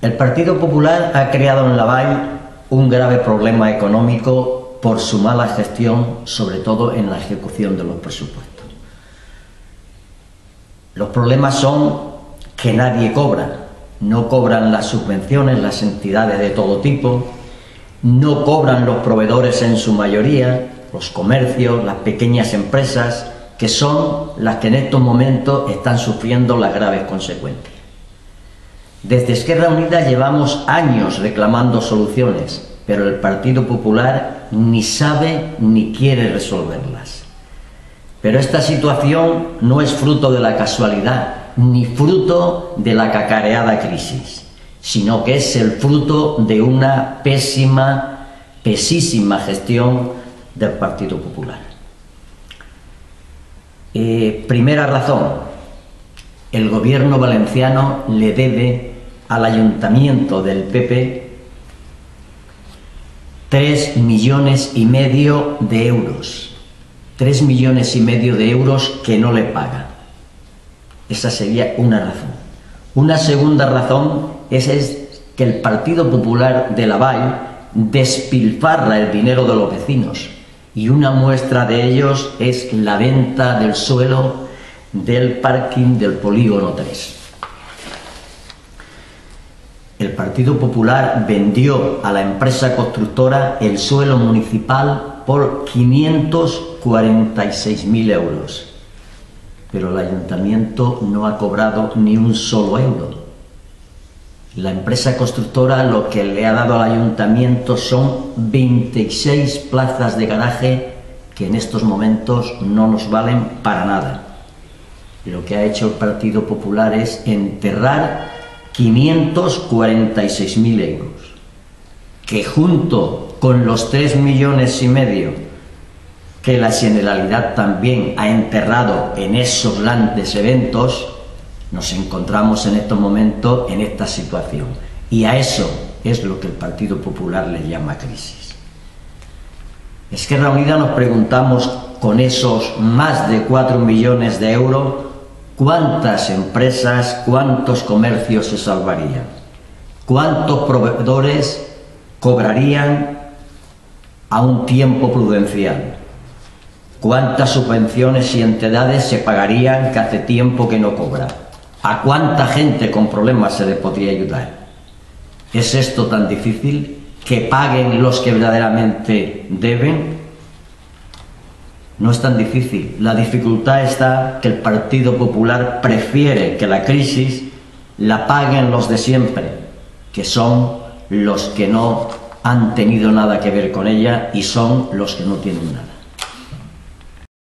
El Partido Popular ha creado en Laval un grave problema económico por su mala gestión, sobre todo en la ejecución de los presupuestos. Los problemas son que nadie cobra. No cobran las subvenciones, las entidades de todo tipo, no cobran los proveedores en su mayoría, los comercios, las pequeñas empresas, que son las que en estos momentos están sufriendo las graves consecuencias. Desde Esquerra Unida llevamos años reclamando soluciones, pero el Partido Popular ni sabe ni quiere resolverlas. Pero esta situación no es fruto de la casualidad, ni fruto de la cacareada crisis, sino que es el fruto de una pesísima gestión del Partido Popular. Primera razón, el gobierno valenciano le debe al ayuntamiento del PP 3,5 millones de euros. 3,5 millones de euros que no le paga. Esa sería una razón. Una segunda razón es que el Partido Popular de Laval despilfarra el dinero de los vecinos, y una muestra de ellos es la venta del suelo del parking del Polígono 3. El Partido Popular vendió a la empresa constructora el suelo municipal por 546.000 euros. Pero el ayuntamiento no ha cobrado ni un solo euro. La empresa constructora lo que le ha dado al ayuntamiento son 26 plazas de garaje que en estos momentos no nos valen para nada. Lo que ha hecho el Partido Popular es enterrar 546.000 euros, que junto con los 3,5 millones que la Generalitat también ha enterrado en esos grandes eventos, nos encontramos en estos momentos en esta situación. Y a eso es lo que el Partido Popular le llama crisis. Esquerra Unida nos preguntamos, con esos más de 4 millones de euros, ¿cuántas empresas, cuántos comercios se salvarían? ¿Cuántos proveedores cobrarían a un tiempo prudencial? ¿Cuántas subvenciones y entidades se pagarían que hace tiempo que no cobran? ¿A cuánta gente con problemas se le podría ayudar? ¿Es esto tan difícil? ¿Que paguen los que verdaderamente deben? No es tan difícil. La dificultad está que el Partido Popular prefiere que la crisis la paguen los de siempre, que son los que no han tenido nada que ver con ella y son los que no tienen nada.